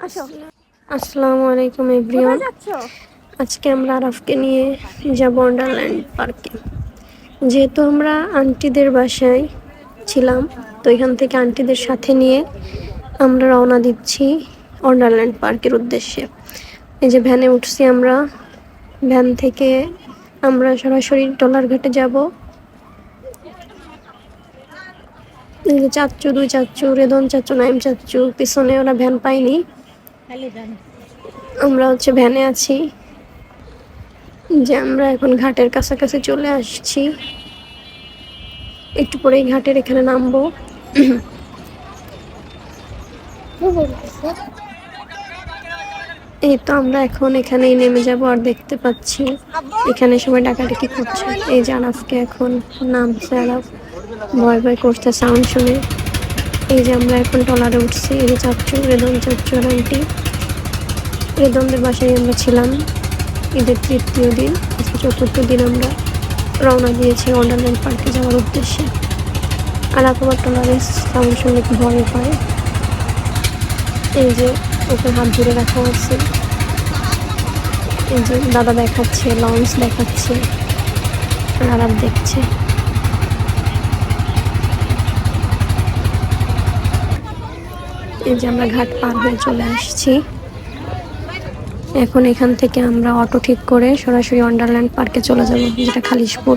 আসো। আসসালামু আলাইকুম এভরিওয়ান। কোথায় যাচ্ছ? আজকে আমরা আরাফকে নিয়ে যাব ওয়ান্ডারল্যান্ড পার্কে। যেহেতু আমরা আন্টিদের বাসায় ছিলাম, তো এখান থেকে আন্টিদের সাথে নিয়ে আমরা রওনা দিচ্ছি ওয়ান্ডারল্যান্ড পার্কের উদ্দেশ্যে। এই যে ভ্যানে উঠছি আমরা, ভ্যান থেকে আমরা সরাসরি টলার ঘাটে যাব। এই যে চাচ্চু, দুই চাচ্চু, রেদন চাচ্চু, নাইম চাচ্চু, পিছনে ওরা ভ্যান পাইনি, আমরা হচ্ছে ভ্যানে আছি। যে আমরা এখন ঘাটের কাছাকাছি চলে আসছি, একটু পরেই ঘাটের এখানে নামবো। এই তো আমরা এখন এখানেই নেমে যাব। আর দেখতে পাচ্ছি এখানে সবাই ডাকাডাকি করছে। এই যে আরাফকে এখন নামছে, আরাফ ভয় ভয় করছে সাউন্ড শুনে। এই যে আমরা এখন ট্রলারে উঠছি। এই যে চাচ্চু, রেদন চাচ্চু আর আন্টি, রেদনদের বাসায় আমরা ছিলাম ঈদের তৃতীয় দিন। আজকে চতুর্থ দিন আমরা রওনা দিয়েছি ওয়ান্ডারল্যান্ড পার্কে যাওয়ার উদ্দেশ্যে। আর আবার ট্রলারে সাউন্ড শুনলে ভয় পায়। এই যে ওকে হাত ধরে রাখা হচ্ছে। এই যে দাদা দেখাচ্ছে, লঞ্চ দেখাচ্ছে, আর আরাম দেখছে। এই যে আমরা ঘাট পার হয়ে চলে আসছি। এখন এখান থেকে আমরা অটো ঠিক করে সরাসরি ওয়ান্ডারল্যান্ড পার্কে চলে যাব, যেটা খালিশপুর।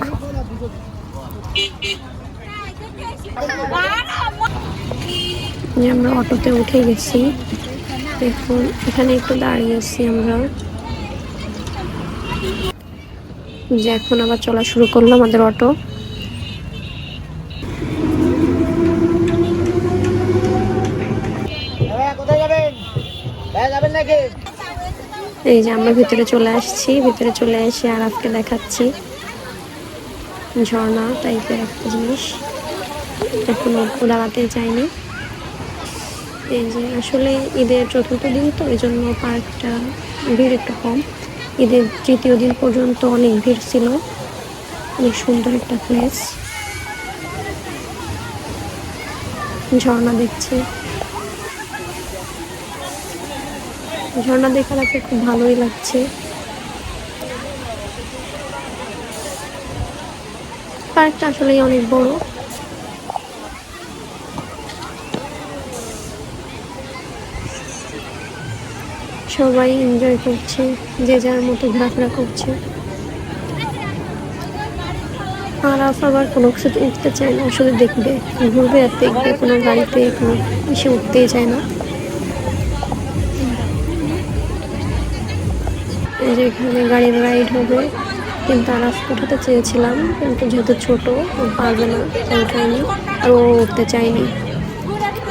যে আমরা অটোতে উঠে গেছি, এখন এখানে একটু দাঁড়িয়েছি আমরা। যে এখন আবার চলা শুরু করলো আমাদের অটো। এই যে আমরা ভিতরে চলে আসছি। ভিতরে চলে এসে আরাফকে দেখাচ্ছি ঝর্ণা টাইপের একটা জিনিস। এখন দাঁড়াতে চাইনি। এই যে আসলে ঈদের চতুর্থ দিন, তো এই জন্য পার্কটা ভিড় একটু কম। ঈদের তৃতীয় দিন পর্যন্ত অনেক ভিড় ছিল। অনেক সুন্দর একটা প্লেস। ঝর্ণা দেখছি, ঝর্ণা দেখার আছে, খুব ভালোই লাগছে। পার্কটা আসলেই অনেক বড়। সবাই এনজয় করছে, যে যার মতো ঘোরাফেরা করছে। আরাফ আবার কোনো কিছুতে উঠতে চায় না, শুধু দেখবে, ঘুরবে আর দেখবে, কোনো গাড়িতে কোনো এসে উঠতেই চায় না। এই যে এখানে গাড়ির রাইড হবে, কিন্তু আরাফ উঠাতে চেয়েছিলাম, কিন্তু যেহেতু ছোট ও পারবে না, উঠায়নি। আর ও উঠতে চায়নি।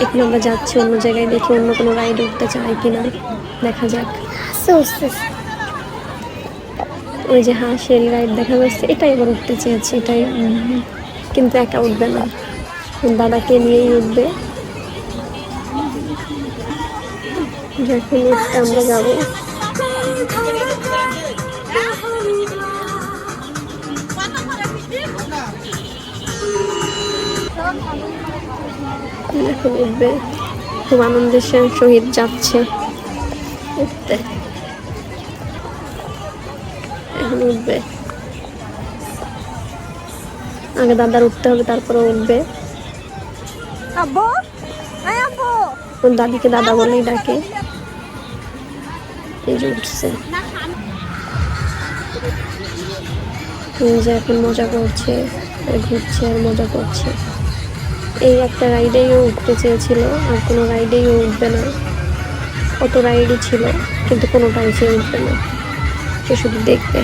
এখন আমরা যাচ্ছি অন্য জায়গায়, দেখি অন্য কোনো রাইড উঠতে চায় কিনা, দেখা যাক। ওই যে হাঁসের রাইড দেখা যাচ্ছে, এটাই এবার উঠতে চেয়েছি, এটাই, কিন্তু একা উঠবে না, দাদাকে নিয়েই উঠবে। যখন উঠতে আমরা যাবো। এখন উঠবে, খুব আনন্দের সহিত যাচ্ছে উঠতে। এখন উঠবে, আগে দাদার উঠতে হবে, তারপরে উঠবে। দাদিকে দাদা বলেই ডাকে। এই যে উঠছে, যে এখন মজা করছে, ঘুরছে আর মজা করছে। এই একটা রাইডেই ও উঠতে চেয়েছিল, আর কোনো রাইডেই ও উঠবে না। কত রাইডই ছিল, কিন্তু কোনোটাই সে উঠবে না, সে শুধু দেখবে।